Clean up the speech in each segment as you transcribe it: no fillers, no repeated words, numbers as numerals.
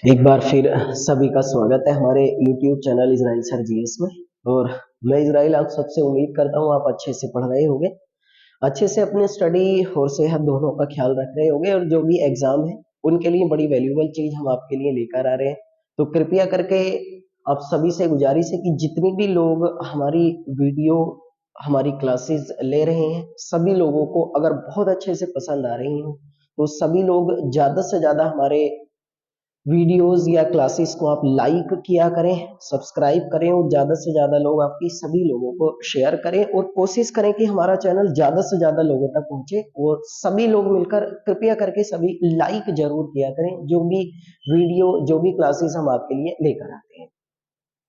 एक बार फिर सभी का स्वागत है हमारे YouTube channel Israel sir GS में। और मैं इजराइल आप सबसे उम्मीद करता हूँ आप अच्छे से पढ़ रहे होंगे, अच्छे से अपने स्टडी और सेहत दोनों का ख्याल रख रहे होंगे, और जो भी एग्जाम है उनके लिए बड़ी वैल्यूबल चीज हम आपके लिए लेकर आ रहे हैं। तो कृपया करके आप सभी से गुजारिश है कि जितने भी लोग हमारी वीडियो हमारी क्लासेस ले रहे हैं, सभी लोगों को अगर बहुत अच्छे से पसंद आ रही हो तो सभी लोग ज्यादा से ज्यादा हमारे वीडियोस या क्लासेस को आप लाइक किया करें, सब्सक्राइब करें, और ज्यादा से ज्यादा लोग आपकी सभी लोगों को शेयर करें, और कोशिश करें कि हमारा चैनल ज्यादा से ज्यादा लोगों तक पहुंचे। और सभी लोग मिलकर कृपया करके सभी लाइक जरूर किया करें जो भी वीडियो जो भी क्लासेस हम आपके लिए लेकर आते हैं।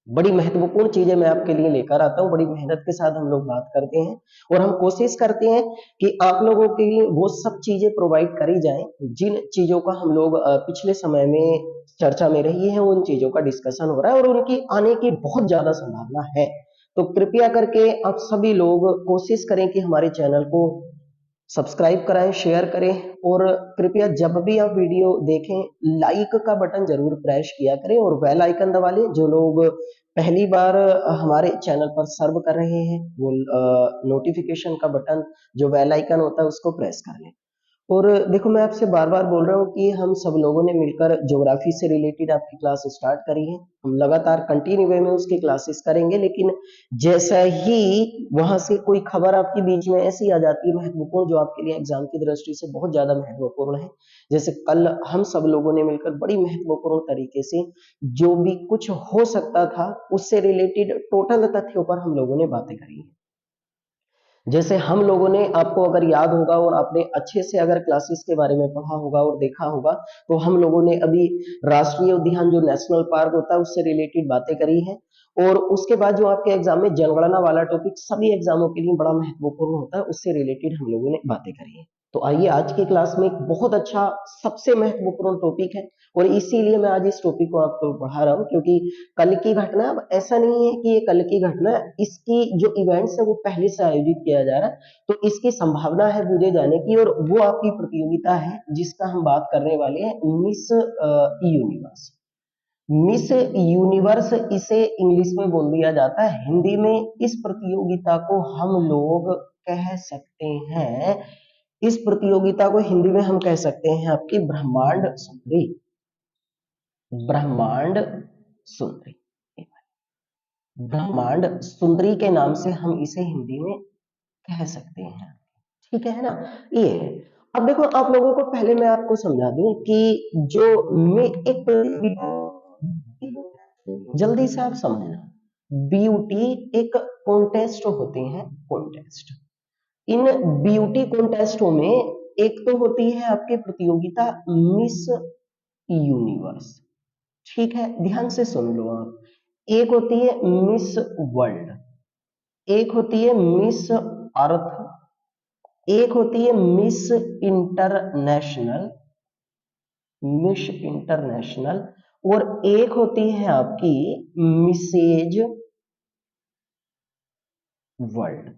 बड़ी महत्वपूर्ण चीजें मैं आपके लिए लेकर आता हूँ, बड़ी मेहनत के साथ हम लोग बात करते हैं, और हम कोशिश करते हैं कि आप लोगों के लिए वो सब चीजें प्रोवाइड करी जाएं जिन चीजों का हम लोग पिछले समय में चर्चा में रही है, उन चीजों का डिस्कशन हो रहा है और उनकी आने की बहुत ज्यादा संभावना है। तो कृपया करके आप सभी लोग कोशिश करें कि हमारे चैनल को सब्सक्राइब कराएं, शेयर करें, और कृपया जब भी आप वीडियो देखें लाइक का बटन जरूर प्रेस किया करें, और बेल आइकन दबा लें। जो लोग पहली बार हमारे चैनल पर सर्व कर रहे हैं वो नोटिफिकेशन का बटन जो बेल आइकन होता है उसको प्रेस कर लें। और देखो मैं आपसे बार बार बोल रहा हूँ कि हम सब लोगों ने मिलकर ज्योग्राफी से रिलेटेड आपकी क्लास स्टार्ट करी है, हम लगातार कंटिन्यू वे में उसकी क्लासेस करेंगे, लेकिन जैसा ही वहां से कोई खबर आपके बीच में ऐसी आ जाती है महत्वपूर्ण जो आपके लिए एग्जाम की दृष्टि से बहुत ज्यादा महत्वपूर्ण है, जैसे कल हम सब लोगों ने मिलकर बड़ी महत्वपूर्ण तरीके से जो भी कुछ हो सकता था उससे रिलेटेड टोटल तथ्यों पर हम लोगों ने बातें करी है। जैसे हम लोगों ने, आपको अगर याद होगा और आपने अच्छे से अगर क्लासेस के बारे में पढ़ा होगा और देखा होगा, तो हम लोगों ने अभी राष्ट्रीय उद्यान जो नेशनल पार्क होता है उससे रिलेटेड बातें करी हैं। और उसके बाद जो आपके एग्जाम में जनगणना वाला टॉपिक सभी एग्जामों के लिए बड़ा महत्वपूर्ण होता है, उससे रिलेटेड हम लोगों ने बातें करी हैं। तो आइए आज की क्लास में एक बहुत अच्छा सबसे महत्वपूर्ण टॉपिक है, और इसीलिए मैं आज इस टॉपिक को आपको पढ़ा रहा हूँ, क्योंकि कल की घटना, अब ऐसा नहीं है कि ये कल की घटना, इसकी जो इवेंट्स है वो पहले से आयोजित किया जा रहा है, तो इसकी संभावना है बुझे जाने की, और वो आपकी प्रतियोगिता है जिसका हम बात करने वाले हैं, मिस यूनिवर्स। मिस यूनिवर्स इसे इंग्लिश में बोल दिया जाता है, हिंदी में इस प्रतियोगिता को हम लोग कह सकते हैं, इस प्रतियोगिता को हिंदी में हम कह सकते हैं आपकी ब्रह्मांड सुंदरी। ब्रह्मांड सुंदरी, ब्रह्मांड सुंदरी के नाम से हम इसे हिंदी में कह सकते हैं। ठीक है ना, ये है। अब देखो आप लोगों को पहले मैं आपको समझा दूं कि जो मैं एक जल्दी से आप समझना, ब्यूटी एक कॉन्टेस्ट होते हैं, कॉन्टेस्ट। इन ब्यूटी कॉन्टेस्टों में एक तो होती है आपकी प्रतियोगिता मिस यूनिवर्स, ठीक है, ध्यान से सुन लो आप। एक होती है मिस वर्ल्ड, एक होती है मिस अर्थ, एक होती है मिस इंटरनेशनल, मिस इंटरनेशनल, और एक होती है आपकी मिसेज वर्ल्ड,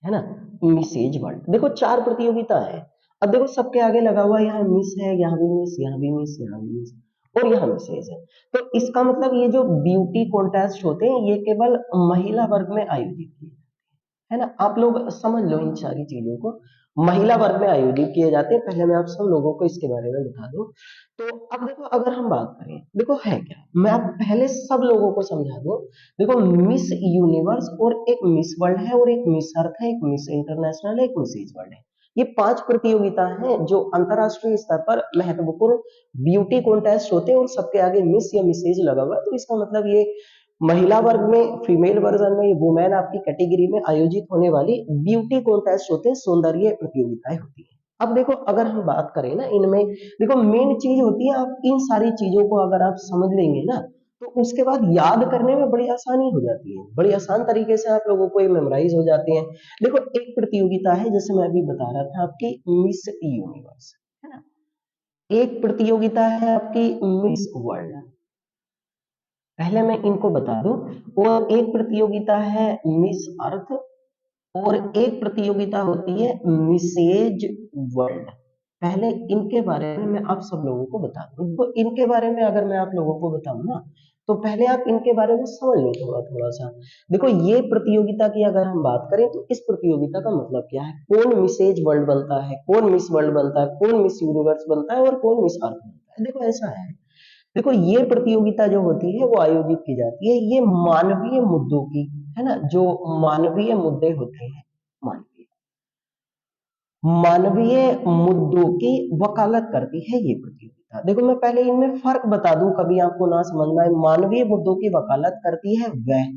है ना, मिसेज वर्ल्ड। देखो चार प्रतियोगिता है। अब देखो सबके आगे लगा हुआ यहाँ मिस है, यहाँ भी मिस, यहाँ भी मिस, यहाँ भी मिस, और यहाँ मिसेज है। तो इसका मतलब ये जो ब्यूटी कॉन्टेस्ट होते हैं ये केवल महिला वर्ग में आयोजित किए, है ना, आप लोग समझ लो इन सारी चीजों को, महिला वर्ग में आयोजित किए जाते हैं। पहले मैं आप सब लोगों को इसके बारे में बता दूं। तो अब देखो अगर हम बात करें, देखो है क्या, मैं आप पहले सब लोगों को समझा दूं। देखो मिस यूनिवर्स और एक मिस वर्ल्ड है, और एक मिस अर्थ है, एक मिस इंटरनेशनल है, एक मिसेज वर्ल्ड है। ये पांच प्रतियोगिता हैं जो अंतरराष्ट्रीय स्तर पर महत्वपूर्ण ब्यूटी कॉन्टेस्ट होते हैं, और सबके आगे मिस या मिसेज लगा हुआ है। तो इसका मतलब ये महिला वर्ग में, फीमेल वर्जन में, ये वुमेन आपकी कैटेगरी में आयोजित होने वाली ब्यूटी कॉन्टेस्ट होते हैं, सौंदर्य प्रतियोगिताएं होती है। अब देखो अगर हम बात करें ना इनमें, देखो मेन चीज होती है, आप इन सारी चीजों को अगर आप समझ लेंगे ना तो उसके बाद याद करने में बड़ी आसानी हो जाती है, बड़ी आसान तरीके से आप लोगों को ये मेमोराइज हो जाते हैं। देखो एक प्रतियोगिता है जैसे मैं अभी बता रहा था आपकी मिस यूनिवर्स, है ना, एक प्रतियोगिता है आपकी मिस वर्ल्ड, पहले मैं इनको बता दूं। और एक प्रतियोगिता है मिस अर्थ, और एक प्रतियोगिता होती है मिसेज वर्ल्ड। पहले इनके बारे में मैं आप सब लोगों को बता दूं। तो इनके बारे में अगर मैं आप लोगों को बताऊं ना, तो पहले आप इनके बारे में समझ लो थोड़ा थोड़ा सा। देखो, ये प्रतियोगिता की अगर हम बात करें तो इस प्रतियोगिता का मतलब क्या है, कौन मिसेज वर्ल्ड बनता है, कौन मिस वर्ल्ड बनता है, कौन मिस यूनिवर्स बनता है और कौन मिस अर्थ बनता है। देखो ऐसा है, देखो ये प्रतियोगिता जो होती है वो आयोजित की जाती है, ये मानवीय मुद्दों की, है ना, जो मानवीय मुद्दे होते हैं, मानवीय मानवीय मुद्दों की वकालत करती है ये प्रतियोगिता। देखो मैं पहले इनमें फर्क बता दूं, कभी आपको ना समझ में आए। मानवीय मुद्दों की वकालत करती है वह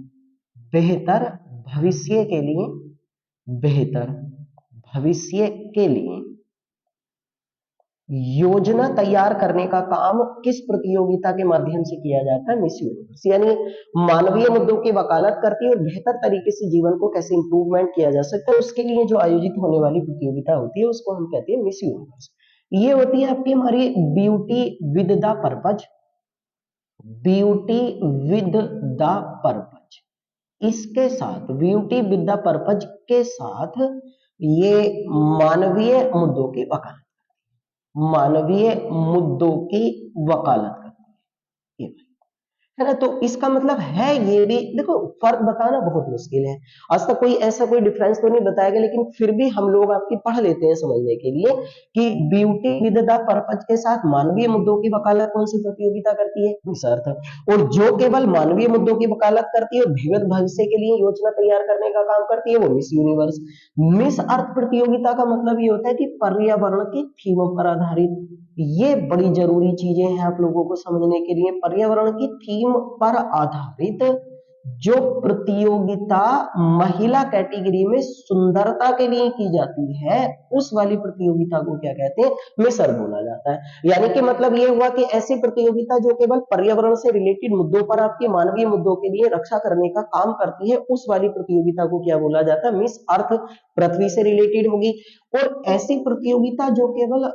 बेहतर भविष्य के लिए, बेहतर भविष्य के लिए योजना तैयार करने का काम किस प्रतियोगिता के माध्यम से किया जाता है, मिस यूनिवर्स। यानी मानवीय मुद्दों की वकालत करती है और बेहतर तरीके से जीवन को कैसे इंप्रूवमेंट किया जा सकता है उसके लिए जो आयोजित होने वाली प्रतियोगिता होती है उसको हम कहते हैं मिस यूनिवर्स। ये होती है आपकी हमारी beauty with the purpose, beauty with the purpose. इसके साथ ब्यूटी विद द पर्पज के साथ ये मानवीय मुद्दों की वकालत, मानवीय मुद्दों की वकालत करती है, है ना। तो इसका मतलब है ये भी, देखो फर्क बताना बहुत मुश्किल है, आज तक कोई ऐसा कोई डिफरेंस तो नहीं बताया गया, लेकिन फिर भी हम लोग आपकी पढ़ लेते हैं समझने के लिए कि ब्यूटी विद द पर्पज के साथ मानवीय मुद्दों की वकालत कौन सी प्रतियोगिता करती है, निसर्थ। और जो केवल मानवीय मुद्दों की वकालत करती है और भविष्य भविष्य के लिए योजना तैयार करने का काम करती है वो मिस यूनिवर्स। मिस अर्थ प्रतियोगिता का मतलब ये होता है कि पर्यावरण की थीमों पर आधारित, ये बड़ी जरूरी चीजें हैं आप लोगों को समझने के लिए। पर्यावरण की थीम पर आधारित जो प्रतियोगिता महिला कैटेगरी में सुंदरता के लिए की जाती है उस वाली प्रतियोगिता को क्या कहते हैं, मिसर बोला जाता है। यानी कि मतलब ये हुआ कि ऐसी प्रतियोगिता जो केवल पर्यावरण से रिलेटेड मुद्दों पर आपके मानवीय मुद्दों के लिए रक्षा करने का काम करती है उस वाली प्रतियोगिता को क्या बोला जाता है, मिस अर्थ, पृथ्वी से रिलेटेड होगी। और ऐसी प्रतियोगिता जो केवल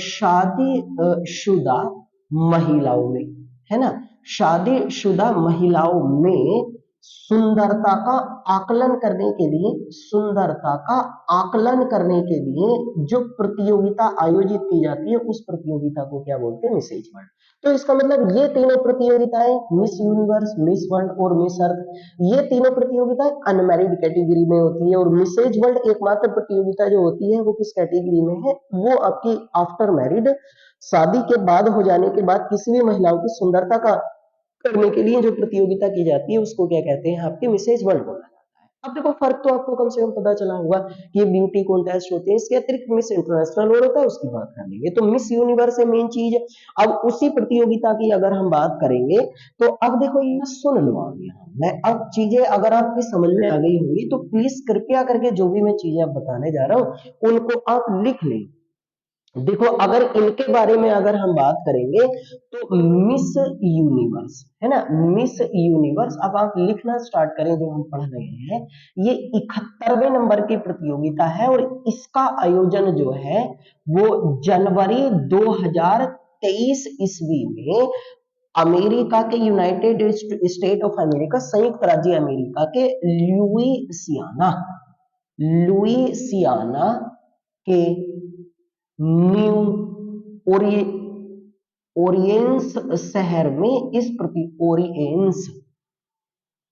शादी शुदा महिलाओं में, है ना, शादीशुदा महिलाओं में सुंदरता का आकलन करने के लिए, सुंदरता का आकलन करने के लिए जो प्रतियोगिता आयोजित की जाती है उस प्रतियोगिता को क्या बोलते हैं, मिसेज वर्ल्ड। तो इसका मतलब ये तीनों प्रतियोगिताएं, मिस यूनिवर्स, मिस वर्ल्ड और मिस अर्थ, ये तीनों प्रतियोगिताएं अनमैरिड कैटेगरी में होती है। और मिसेज वर्ल्ड एकमात्र प्रतियोगिता जो होती है वो किस कैटेगरी में है, वो आपकी आफ्टर मैरिड, शादी के बाद हो जाने के बाद किसी भी महिलाओं की सुंदरता का करने के लिए जो प्रतियोगिता की जाती है उसको क्या कहते हैं, आपके मिसेज वर्ल्ड बोला जाता है। अब देखो फर्क तो आपको कम से कम पता चला होगा कि ये ब्यूटी कॉन्टेस्ट होते हैं, इसके अतिरिक्त मिस इंटरनेशनल वर्ल्ड होता है, उसकी बात कर लेंगे। तो मिस यूनिवर्स है मेन चीज। अब उसी प्रतियोगिता की अगर हम बात करेंगे तो अब देखो ये सुन लो, आप यहाँ मैं अब चीजें अगर आपकी समझ में आ गई होंगी तो प्लीज कृपया करके जो भी मैं चीजें अब बताने जा रहा हूँ उनको आप लिख लें। देखो अगर इनके बारे में अगर हम बात करेंगे तो मिस यूनिवर्स, है ना, मिस यूनिवर्स, अब आप लिखना स्टार्ट करें जो हम पढ़ रहे हैं। ये 71वें नंबर की प्रतियोगिता है और इसका आयोजन जो है वो जनवरी 2023 ईस्वी में अमेरिका के, यूनाइटेड स्टेट ऑफ अमेरिका, संयुक्त राज्य अमेरिका के लुइसियाना के न्यू ओरि ओरिएंस शहर में इस प्रति ओरिएंस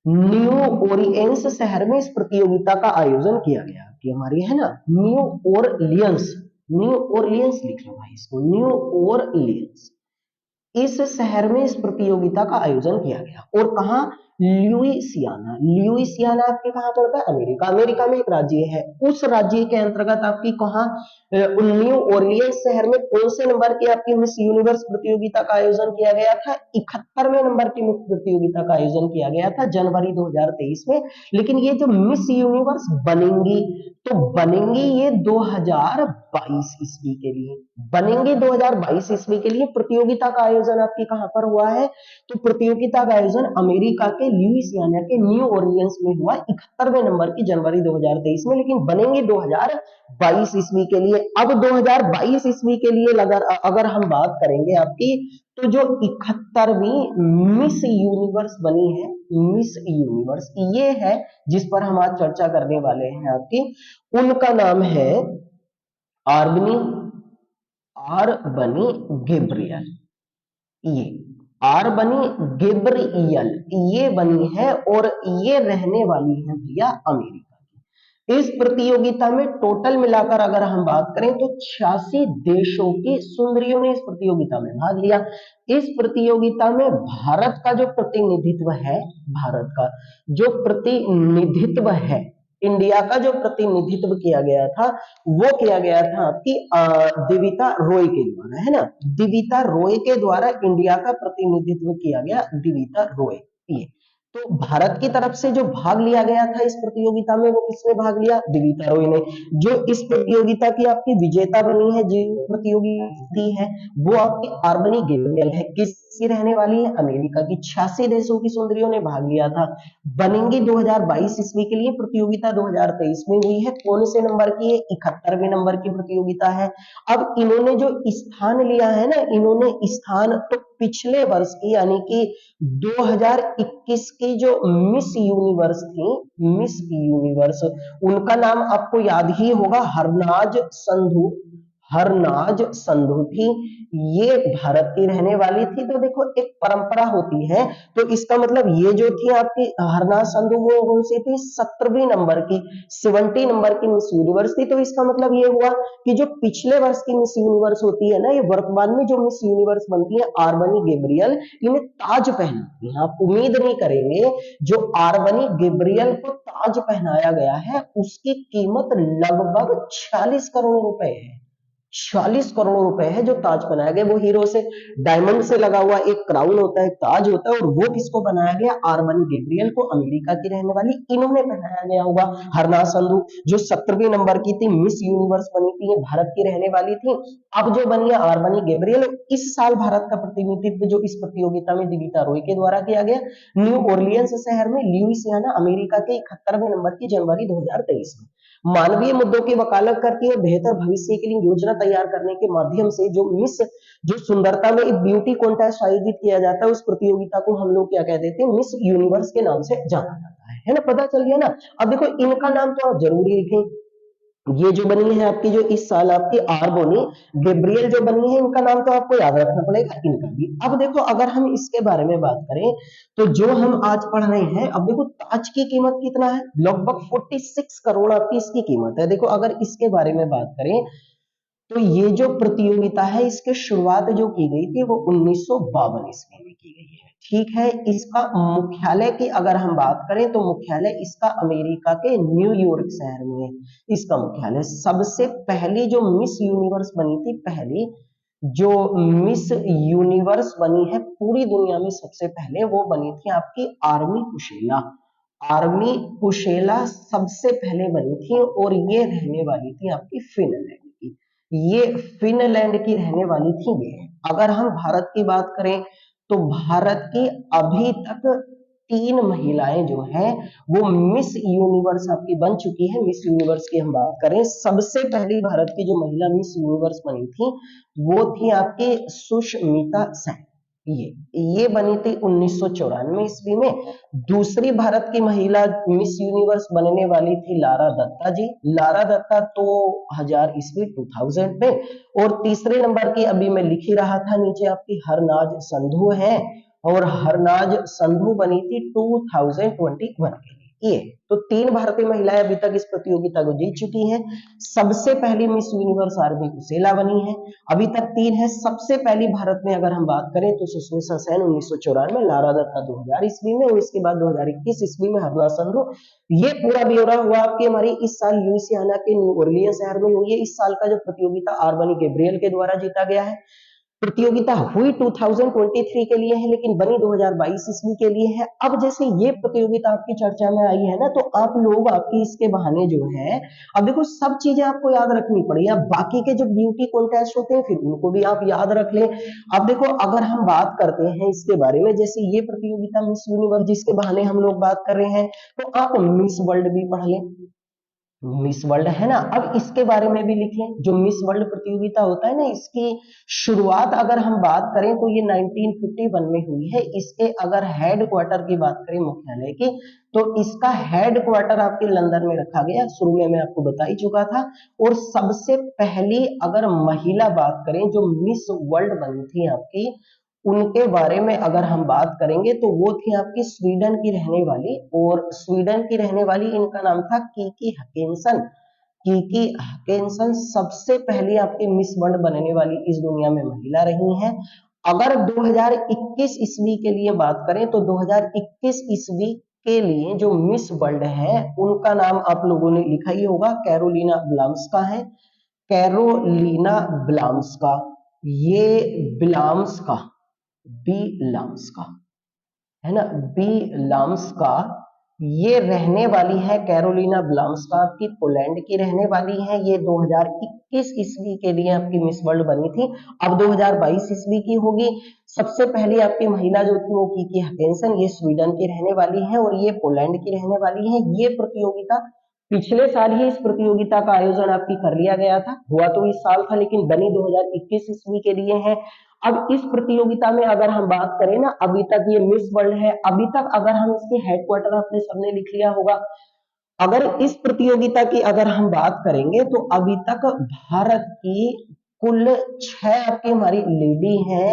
न्यू ओरिएंस शहर में इस प्रतियोगिता का आयोजन किया गया कि हमारी, है ना, न्यू ओरलियंस, न्यू ओरलियंस लिख लो भाई इसको, न्यू ओरलियंस, इस शहर में इस प्रतियोगिता का आयोजन किया गया। और कहा, लुइसियाना, लुइसियाना आपके कहां पड़ता है, अमेरिका, अमेरिका में एक राज्य है, उस राज्य के अंतर्गत आपकी कहा न्यू ओरलियंस शहर में कौन से नंबर की आपकी मिस यूनिवर्स प्रतियोगिता का आयोजन किया गया था, 71वें नंबर की मिस प्रतियोगिता का आयोजन किया गया था जनवरी 2023 में। लेकिन ये जो मिस यूनिवर्स बनेंगी तो बनेंगी ये 2022 ईस्वी के लिए, बनेंगे 2022 ईस्वी के लिए। प्रतियोगिता का आयोजन आपकी कहां पर हुआ है, तो प्रतियोगिता का आयोजन अमेरिका के लुइसियाना के न्यू ओरलियंस में हुआ 71वें नंबर की जनवरी 2023 में, लेकिन बनेंगे 2022 ईस्वी के लिए। अब 2022 ईस्वी के लिए अगर हम बात करेंगे आपकी, तो जो 71वीं मिस यूनिवर्स बनी है, मिस यूनिवर्स ये है जिस पर हम आज चर्चा करने वाले हैं आपकी, उनका नाम है आर्बनी आर बनी गैब्रियल, ये आर बनी गैब्रियल, ये बनी है और ये रहने वाली है भैया अमेरिका की। इस प्रतियोगिता में टोटल मिलाकर अगर हम बात करें तो 86 देशों की सुंदरियों ने इस प्रतियोगिता में भाग लिया। इस प्रतियोगिता में भारत का जो प्रतिनिधित्व है, भारत का जो प्रतिनिधित्व है, इंडिया का जो प्रतिनिधित्व किया गया था वो किया गया था आपकी दिविता रॉय के द्वारा, है ना। दिविता रॉय के द्वारा इंडिया का प्रतिनिधित्व किया गया, दिविता रॉय। ये तो भारत की तरफ से जो भाग लिया गया था इस प्रतियोगिता में, वो किसने भाग लिया? दिविता रॉय ने। जो इस प्रतियोगिता की आपकी विजेता बनी है, जो प्रतियोगी है, वो आपकी आर्बनी गैब्रियल है। किसकी रहने वाली है? अमेरिका की। 86 देशों की सुंदरियों ने भाग लिया था। बनेंगी 2022 ईस्वी के लिए, प्रतियोगिता 2023 में हुई है। कौन से नंबर की है? 71वें नंबर की प्रतियोगिता है। अब इन्होंने जो स्थान लिया है ना, इन्होंने स्थान तो पिछले वर्ष की यानी कि 2021 की जो मिस यूनिवर्स थी, मिस यूनिवर्स, उनका नाम आपको याद ही होगा, हरनाज संधू। हरनाज संधू थी, ये भारत की रहने वाली थी। तो देखो एक परंपरा होती है, तो इसका मतलब ये जो थी आपकी हरनाज संधू, वो कौन सी थी? 17वीं नंबर की, 70 नंबर की मिस यूनिवर्स थी। तो इसका मतलब ये हुआ कि जो पिछले वर्ष की मिस यूनिवर्स होती है ना, ये वर्तमान में जो मिस यूनिवर्स बनती है आर्बनी गैब्रियल, इन्हें ताज पहनाती है। आप उम्मीद नहीं करेंगे, जो आर्बनी गैब्रियल को ताज पहनाया गया है उसकी कीमत लगभग 46 करोड़ रुपए है। 46 करोड़ रुपए है जो ताज बनाया गया। वो हीरो से, डायमंड से लगा हुआ एक क्राउन होता है, ताज होता है, और वो किसको बनाया गया? आर्बनी गैब्रियल को, अमेरिका की रहने वाली, इन्होंने पहनाया गया होगा। हरनाज संधू जो 17वीं नंबर की थी, मिस यूनिवर्स बनी थी, ये भारत की रहने वाली थी। अब जो बनी है आर्बनी गैब्रियल, इस साल भारत का प्रतिनिधित्व जो इस प्रतियोगिता में दिविता रॉय के द्वारा किया गया, न्यू ओरलियंस शहर में, लुइसियाना, अमेरिका के 71वें नंबर की, जनवरी 2023 में। मानवीय मुद्दों की वकालत करती है, बेहतर भविष्य के लिए योजना तैयार करने के माध्यम से जो मिस, जो सुंदरता में एक ब्यूटी कॉन्टेस्ट आयोजित किया जाता है, उस प्रतियोगिता को हम लोग क्या कह देते हैं? मिस यूनिवर्स के नाम से जाना जाता है ना। पता चल गया ना। अब देखो इनका नाम तो आप जरूर लिखें। ये जो बनी है आपकी, जो इस साल आपकी आर्बनी गैब्रियल जो बनी है, इनका नाम तो आपको याद रखना पड़ेगा, इनका भी। अब देखो अगर हम इसके बारे में बात करें, तो जो हम आज पढ़ रहे हैं, अब देखो ताज की कीमत कितना है? लगभग 46 करोड़ आपकी इसकी कीमत है। देखो अगर इसके बारे में बात करें, तो ये जो प्रतियोगिता है, इसकी शुरुआत जो की गई थी वो 1952 ईस्वी में की गई है। ठीक है। इसका मुख्यालय की अगर हम बात करें, तो मुख्यालय इसका अमेरिका के न्यूयॉर्क शहर में है, इसका मुख्यालय। सबसे पहली जो मिस यूनिवर्स बनी थी, पहली जो मिस यूनिवर्स बनी है पूरी दुनिया में सबसे पहले, वो बनी थी आपकी आर्मी कुशेला। आर्मी कुशेला सबसे पहले बनी थी, और ये रहने वाली थी आपकी फिनलैंड की। ये फिनलैंड की रहने वाली थी ये। अगर हम भारत की बात करें, तो भारत की अभी तक 3 महिलाएं जो हैं वो मिस यूनिवर्स आपकी बन चुकी है। मिस यूनिवर्स की हम बात करें, सबसे पहली भारत की जो महिला मिस यूनिवर्स बनी थी वो थी आपकी सुष्मिता सेन। ये बनी थी 1994 ईस्वी में। दूसरी भारत की महिला मिस यूनिवर्स बनने वाली थी लारा दत्ता जी। लारा दत्ता 2000 ईस्वी 2000 में। और तीसरे नंबर की अभी मैं लिख ही रहा था नीचे आपकी हरनाज संधू है, और हरनाज संधू बनी थी 2021 के लिए। ये तो 3 भारतीय महिलाएं अभी तक इस प्रतियोगिता को जीत चुकी हैं। सबसे पहली मिस यूनिवर्स आर्मी कुशेला बनी है। अभी तक 3 है। सबसे पहली भारत में अगर हम बात करें तो सुष्मिता सेन 1994, लारा दत्ता 2000 ईस्वी में, और इसके बाद 2021 ईस्वी में हरनाज संधू। ये पूरा ब्यौरा हुआ आपकी हमारी इस साल लुइसियाना के न्यू ओरलियंस शहर में हुई है। इस साल का जो प्रतियोगिता आर्बनी गैब्रियल के द्वारा जीता गया है। प्रतियोगिता हुई 2023 के लिए है, लेकिन बनी 2022 ईस्वी के लिए है। अब जैसे ये प्रतियोगिता आपकी चर्चा में आई है ना, तो आप लोग आपकी इसके बहाने जो है, अब देखो सब चीजें आपको याद रखनी पड़ी। अब बाकी के जो ब्यूटी कॉन्टेस्ट होते हैं, फिर उनको भी आप याद रख लें। अब देखो अगर हम बात करते हैं इसके बारे में, जैसे ये प्रतियोगिता मिस यूनिवर्स जिसके बहाने हम लोग बात कर रहे हैं, तो आप मिस वर्ल्ड भी पढ़ लें। मिस वर्ल्ड है ना। अब इसके बारे में भी लिख लें, जो मिस वर्ल्ड प्रतियोगिता होता है ना, इसकी शुरुआत अगर हम बात करें तो ये 1951 में हुई है। इसके अगर हेड क्वार्टर की बात करें, मुख्यालय की, तो इसका हेड क्वार्टर आपके लंदन में रखा गया, शुरू में मैं आपको बता ही चुका था। और सबसे पहली अगर महिला बात करें जो मिस वर्ल्ड बनी थी आपकी, उनके बारे में अगर हम बात करेंगे तो वो थी आपकी स्वीडन की रहने वाली, और स्वीडन की रहने वाली, इनका नाम था कीकी हकिन्सन। कीकी हकिन्सन सबसे पहली आपकी मिस वर्ल्ड बनने वाली इस दुनिया में महिला रही हैं। अगर 2021 ईस्वी के लिए बात करें तो 2021 ईस्वी के लिए जो मिस वर्ल्ड है उनका नाम आप लोगों ने लिखा ही होगा, कैरोलिना ब्लाम्स्का है। कैरोलिना ब्लाम्स्का, ये ब्लाम्स्का, बी लाम्स का है ना, बी लाम्स का, ये रहने वाली है कैरोलिना ब्लाम्स्का की, पोलैंड की रहने वाली है। ये 2021 ईस्वी के लिए आपकी मिस वर्ल्ड बनी थी। अब 2022 ईस्वी की होगी। सबसे पहली आपकी महिला जो थी वो कीकी हकिन्सन, ये स्वीडन की रहने वाली है और ये पोलैंड की रहने वाली है। ये प्रतियोगिता पिछले साल ही, इस प्रतियोगिता का आयोजन आपकी कर लिया गया था, हुआ तो इस साल था लेकिन बनी 2021 ईस्वी के लिए है। अब इस प्रतियोगिता में अगर हम बात करें ना, अभी तक ये मिस वर्ल्ड है, अभी तक अगर हम इसके हेडक्वार्टर अपने सबने लिख लिया होगा। अगर इस प्रतियोगिता की अगर हम बात करेंगे तो अभी तक भारत की कुल 6 आपकी हमारी लेडी हैं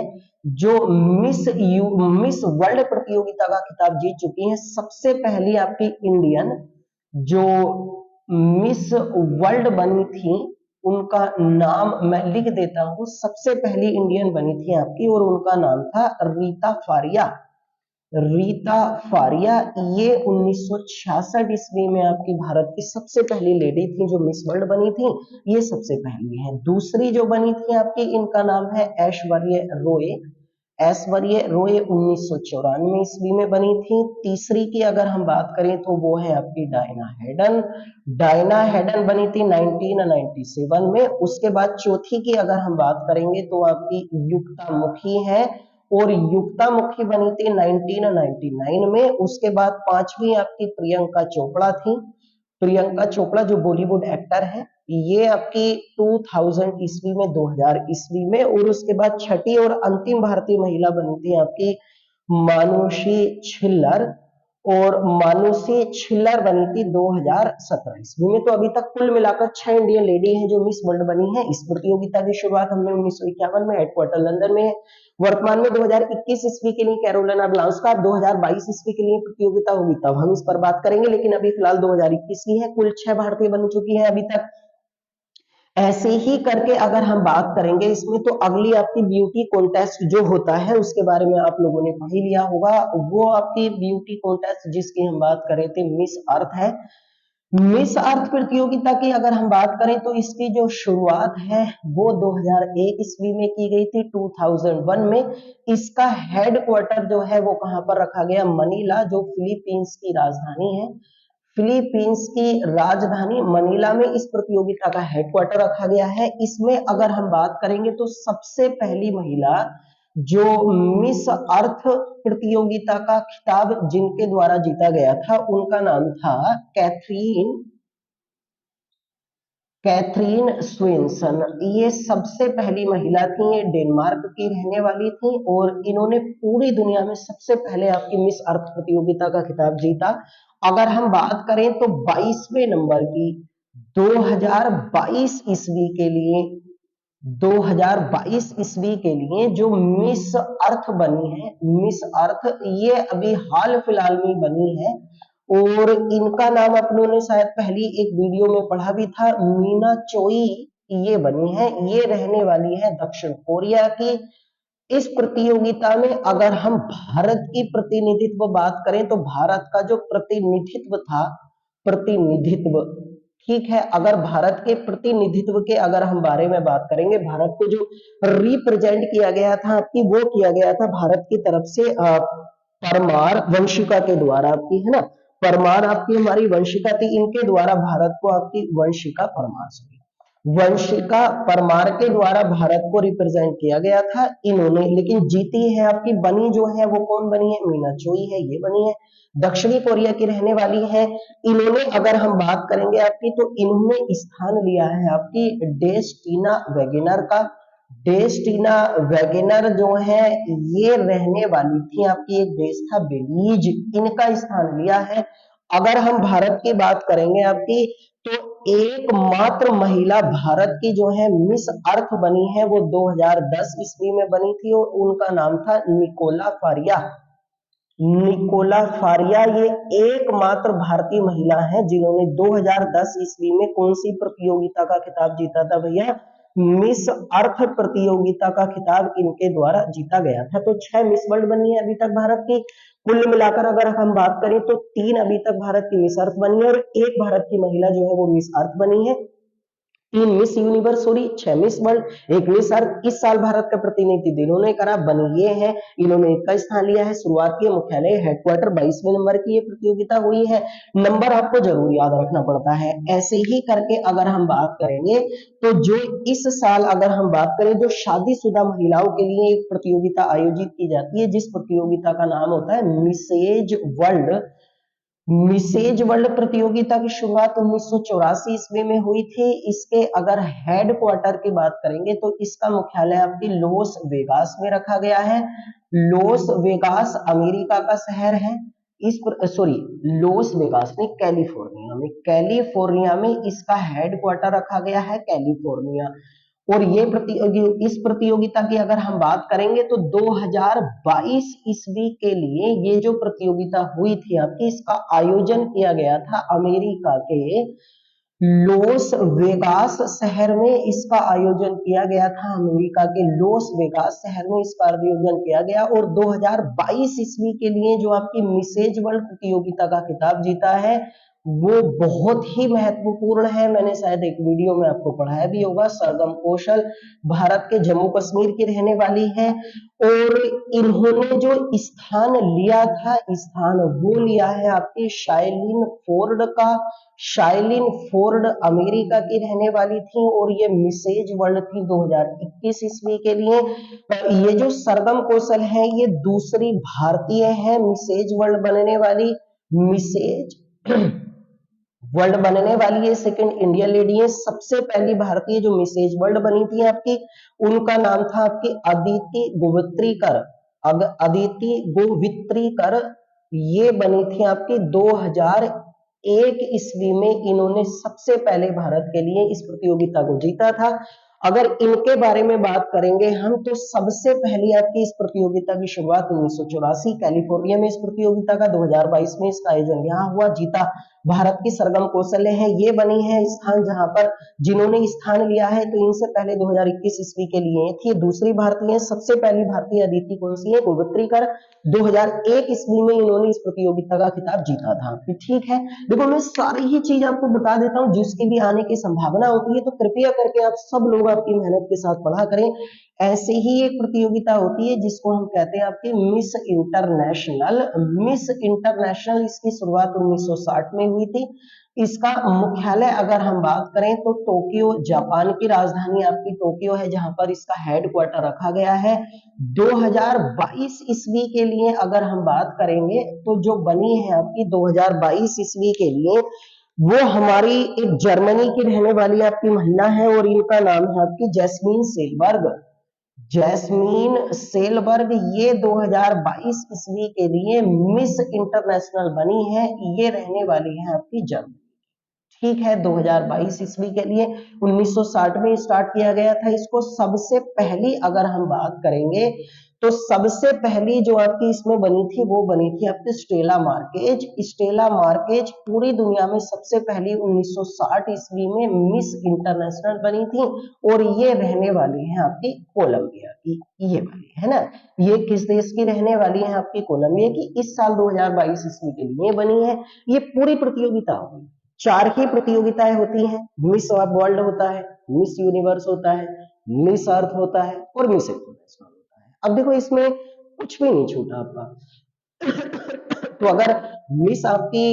जो मिस वर्ल्ड प्रतियोगिता का खिताब जीत चुकी हैं। सबसे पहली आपकी इंडियन जो मिस वर्ल्ड बनी थी, उनका नाम मैं लिख देता हूं। सबसे पहली इंडियन बनी थी आपकी और उनका नाम था रीता फारिया। रीता फारिया, ये 1966 ईस्वी में आपकी भारत की सबसे पहली लेडी थी जो मिस वर्ल्ड बनी थी। ये सबसे पहली है। दूसरी जो बनी थी आपकी, इनका नाम है ऐश्वर्य रॉय। ऐश्वर्य रॉय 1994 ईस्वी में बनी थी। तीसरी की अगर हम बात करें तो वो है आपकी डायना हेडन। डायना हेडन बनी थी 1997 में। उसके बाद चौथी की अगर हम बात करेंगे तो आपकी युक्ता मुखी है, और युक्ता मुखी बनी थी 1999 में। उसके बाद पांचवी आपकी प्रियंका चोपड़ा थी। प्रियंका चोपड़ा जो बॉलीवुड एक्टर है, ये आपकी 2000 ईस्वी में, 2000 ईस्वी में। और उसके बाद छठी और अंतिम भारतीय महिला बनी थी आपकी मानुषी छिल्लर, और मानुषी छिल्लर बनी थी 2017 ईस्वी में। तो अभी तक कुल मिलाकर 6 इंडियन लेडी हैं जो मिस वर्ल्ड बनी है। इस प्रतियोगिता की शुरुआत हमने 1951 में हेडक्वार्टर लंदन में है। वर्तमान में 2021 ईस्वी के लिए कैरोलिना ब्लाम्स्का, 2022 ईस्वी के लिए प्रतियोगिता होगी तब हम इस पर बात करेंगे, लेकिन अभी फिलहाल 2021 की है। कुल 6 भारतीय बन चुकी है अभी तक। ऐसे ही करके अगर हम बात करेंगे इसमें, तो अगली आपकी ब्यूटी कॉन्टेस्ट जो होता है उसके बारे में आप लोगों ने पढ़ ही लिया होगा। वो आपकी ब्यूटी कॉन्टेस्ट जिसकी हम बात कर रहे थे, मिस अर्थ है। मिस अर्थ प्रतियोगिता की अगर हम बात करें तो इसकी जो शुरुआत है वो 2001 ईस्वी में की गई थी, 2001 में। इसका हेड क्वार्टर जो है वो कहां पर रखा गया, मनीला, जो फिलीपींस की राजधानी है। फिलीपींस की राजधानी मनीला में इस प्रतियोगिता का हेडक्वार्टर रखा गया है। इसमें अगर हम बात करेंगे तो सबसे पहली महिला जो मिस अर्थ प्रतियोगिता का खिताब जिनके द्वारा जीता गया था, उनका नाम था कैथरीन स्विंसन। ये सबसे पहली महिला थी, ये डेनमार्क की रहने वाली थी, और इन्होंने पूरी दुनिया में सबसे पहले आपकी मिस अर्थ प्रतियोगिता का खिताब जीता। अगर हम बात करें तो 22वें नंबर की 2022 ईस्वी के लिए, 2022 ईस्वी के लिए जो मिस अर्थ बनी है, मिस अर्थ, ये अभी हाल फिलहाल में बनी है। और इनका नाम अपनों ने शायद पहली एक वीडियो में पढ़ा भी था, मीना चोई ये बनी है। ये रहने वाली है दक्षिण कोरिया की। इस प्रतियोगिता में अगर हम भारत की प्रतिनिधित्व बात करें तो भारत का जो प्रतिनिधित्व था, प्रतिनिधित्व, ठीक है, अगर भारत के प्रतिनिधित्व के अगर हम बारे में बात करेंगे, भारत को जो रिप्रेजेंट किया गया था आपकी, वो किया गया था भारत की तरफ से परमार वंशिका के द्वारा आपकी, है ना। परमार आपकी हमारी वंशिका थी, इनके द्वारा भारत को आपकी वंशिका परमार, वंशिका परमार के द्वारा भारत को रिप्रेजेंट किया गया था इन्होंने, लेकिन जीती है आपकी, बनी जो है वो कौन बनी है, मीना चोई है, ये बनी है। दक्षिणी कोरिया की रहने वाली है। इन्होंने अगर हम बात करेंगे आपकी, तो इन्होंने स्थान लिया है आपकी डेस्टिना वेगेनर का। डेस्टिना वेगेनर जो है ये रहने वाली थी आपकी, एक देश था बेलीज, इनका स्थान लिया है। अगर हम भारत की बात करेंगे आपकी, तो एकमात्र महिला भारत की जो है मिस अर्थ बनी है वो 2010 ईस्वी में बनी थी, और उनका नाम था निकोला फारिया। निकोला फारिया ये एकमात्र भारतीय महिला है जिन्होंने 2010 ईस्वी में कौन सी प्रतियोगिता का खिताब जीता था भैया, मिस अर्थ प्रतियोगिता का खिताब इनके द्वारा जीता गया था। तो 6 मिस वर्ल्ड बनी है अभी तक भारत की। कुल मिलाकर अगर हम बात करें तो 3 अभी तक भारत की मिस अर्थ बनी है, और एक भारत की महिला जो है वो मिस अर्थ बनी है। 3 Miss Universe sorry 6 Miss World, 1 Miss Earth. इस साल भारत का प्रतिनिधित्व इन्होंने करा, बनी ये है, इन्होंने इसका स्थान लिया है। शुरुआत की मुख्यालय हेडक्वार्टर 22वें नंबर की ये प्रतियोगिता हुई है। नंबर आपको जरूर याद रखना पड़ता है। ऐसे ही करके अगर हम बात करेंगे, तो जो इस साल अगर हम बात करें, जो शादीशुदा महिलाओं के लिए एक प्रतियोगिता आयोजित की जाती है, जिस प्रतियोगिता का नाम होता है मिसेज वर्ल्ड। मिसेज वर्ल्ड प्रतियोगिता की शुरुआत 1984 ईस्वी में हुई थी। इसके अगर हेड क्वार्टर की बात करेंगे, तो इसका मुख्यालय आपकी लॉस वेगास में रखा गया है। लॉस वेगास अमेरिका का शहर है। इस सॉरी लॉस वेगास नहीं, कैलिफोर्निया में इसका हेड क्वार्टर रखा गया है, कैलिफोर्निया। और ये इस प्रतियोगिता की अगर हम बात करेंगे, तो 2022 ईस्वी के लिए ये जो प्रतियोगिता हुई थी आपकी, इसका आयोजन किया गया था अमेरिका के लॉस वेगास शहर में। इसका आयोजन किया गया था अमेरिका के लॉस वेगास शहर में, इसका आयोजन किया गया। और 2022 ईस्वी के लिए जो आपकी मिसेज वर्ल्ड प्रतियोगिता का खिताब जीता है, वो बहुत ही महत्वपूर्ण है। मैंने शायद एक वीडियो में आपको पढ़ाया भी होगा। सरगम कौशल भारत के जम्मू कश्मीर की रहने वाली है, और इन्होंने जो स्थान लिया था, स्थान वो लिया है आपकी शाइलिन फोर्ड का। शाइलिन फोर्ड अमेरिका की रहने वाली थी, और ये मिसेज वर्ल्ड थी 2021 ईस्वी के लिए। ये जो सरगम कौशल है, ये दूसरी भारतीय है मिसेज वर्ल्ड बनने वाली। मिसेज वर्ल्ड बनने वाली है, सेकंड इंडियन लेडी है। सबसे पहली भारतीय जो मिसेज वर्ल्ड बनी थी आपकी, उनका नाम था आपकी अदिति गोवित्रीकर। अदिति गोवित्रीकर ये बनी थी आपकी 2001 ईस्वी में। इन्होंने सबसे पहले भारत के लिए इस प्रतियोगिता को जीता था। अगर इनके बारे में बात करेंगे हम, तो सबसे पहली आपकी इस प्रतियोगिता की शुरुआत 1984 कैलिफोर्निया में इस प्रतियोगिता का, 2022 में इसका आयोजन यहाँ हुआ, जीता भारत की सरगम कौशल्य है। ये बनी है स्थान जहां पर जिन्होंने स्थान लिया है, तो इनसे पहले 2021 ईस्वी के लिए थी, दूसरी भारतीय। सबसे पहली भारतीय अदिति कौन सी है, गोवित्रीकर। 2001 ईस्वी में इन्होंने इस प्रतियोगिता का खिताब जीता था। ठीक है, देखो मैं सारी ही चीज आपको बता देता हूँ, जिसकी भी आने की संभावना होती है, तो कृपया करके आप सब लोग आपकी मेहनत के साथ पढ़ा करें। ऐसे ही एक प्रतियोगिता होती है जिसको हम कहते हैं आपकी मिस इंटरनेशनल। मिस इंटरनेशनल इसकी शुरुआत 1960 में हुई थी। इसका मुख्यालय अगर हम बात करें, तो टोक्यो, जापान की राजधानी आपकी टोक्यो है, जहां पर इसका हेड क्वार्टर रखा गया है। 2022 ईस्वी के लिए अगर हम बात करेंगे, तो जो बनी है आपकी 2022 ईस्वी के लिए, वो हमारी एक जर्मनी की रहने वाली आपकी महिला है, और इनका नाम है आपकी जैस्मीन सेलबर्ग। जैस्मीन सेलबर्ग ये 2022 ईस्वी के लिए मिस इंटरनेशनल बनी है। ये रहने वाली है आपकी जर्मनी। ठीक है, 2022 ईस्वी के लिए 1960 में स्टार्ट किया गया था इसको। सबसे पहली अगर हम बात करेंगे, तो सबसे पहली जो आपकी इसमें बनी थी, वो बनी थी आपकी स्टेला मार्केज। स्टेला मार्केज पूरी दुनिया में सबसे पहली 1960 ईस्वी में मिस इंटरनेशनल बनी थी, और ये रहने वाली है आपकी कोलंबिया की। ये वाली है ना, ये किस देश की रहने वाली है आपकी, कोलंबिया की। इस साल 2022 ईस्वी के लिए बनी है। ये पूरी प्रतियोगिता होगी। 4 ही प्रतियोगिताएं होती हैं, मिस वर्ल्ड होता है, मिस यूनिवर्स होता है, मिस अर्थ होता है, और मिस इंटरनेशनल होता है। अब देखो इसमें कुछ भी नहीं छूटा आपका। तो अगर मिस आपकी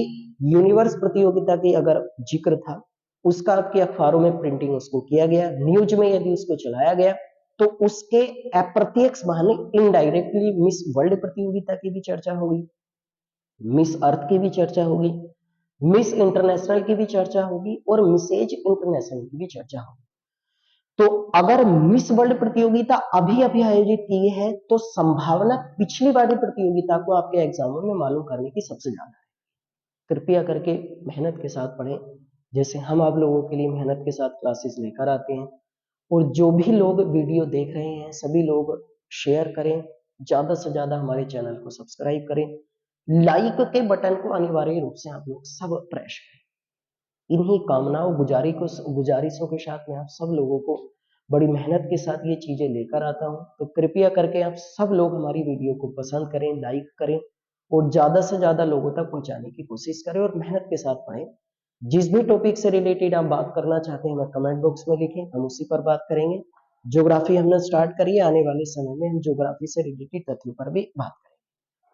यूनिवर्स प्रतियोगिता की अगर जिक्र था, उसका आपके अखबारों में प्रिंटिंग उसको किया गया, न्यूज में यदि उसको चलाया गया, तो उसके अप्रत्यक्ष बहाने इनडायरेक्टली मिस वर्ल्ड प्रतियोगिता की भी चर्चा होगी, मिस अर्थ की भी चर्चा होगी, मिस इंटरनेशनल की भी चर्चा होगी और मिसेज इंटरनेशनल की भी चर्चा होगी। तो अगर मिस वर्ल्ड प्रतियोगिता अभी अभी आयोजित की है तो संभावना पिछली वाली प्रतियोगिता को आपके एग्जामों में मालूम करने की सबसे ज्यादा है। कृपया करके मेहनत के साथ पढ़ें, जैसे हम आप लोगों के लिए मेहनत के साथ क्लासेस लेकर आते हैं। और जो भी लोग वीडियो देख रहे हैं सभी लोग शेयर करें, ज्यादा से ज्यादा हमारे चैनल को सब्सक्राइब करें, लाइक के बटन को अनिवार्य रूप से आप लोग सब प्रेस करें। इन्हीं कामनाओं गुजारिशों के साथ मैं आप सब लोगों को बड़ी मेहनत के साथ ये चीजें लेकर आता हूं। तो कृपया करके आप सब लोग हमारी वीडियो को पसंद करें, लाइक करें और ज्यादा से ज्यादा लोगों तक पहुंचाने की कोशिश करें और मेहनत के साथ पढ़ें। जिस भी टॉपिक से रिलेटेड आप बात करना चाहते हैं हमें कमेंट बॉक्स में लिखें, हम उसी पर बात करेंगे। ज्योग्राफी हमने स्टार्ट करी है, आने वाले समय में हम ज्योग्राफी से रिलेटेड तथ्यों पर भी बात करेंगे।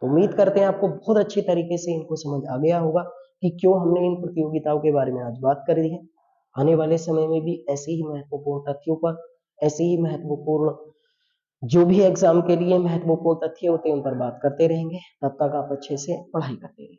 तो उम्मीद करते हैं आपको बहुत अच्छी तरीके से इनको समझ आ गया होगा कि क्यों हमने इन प्रतियोगिताओं के बारे में आज बात करी है। आने वाले समय में भी ऐसे ही महत्वपूर्ण तथ्यों पर, ऐसे ही महत्वपूर्ण जो भी एग्जाम के लिए महत्वपूर्ण तथ्य होते हैं उन पर बात करते रहेंगे। तब तक आप अच्छे से पढ़ाई करते रहिए।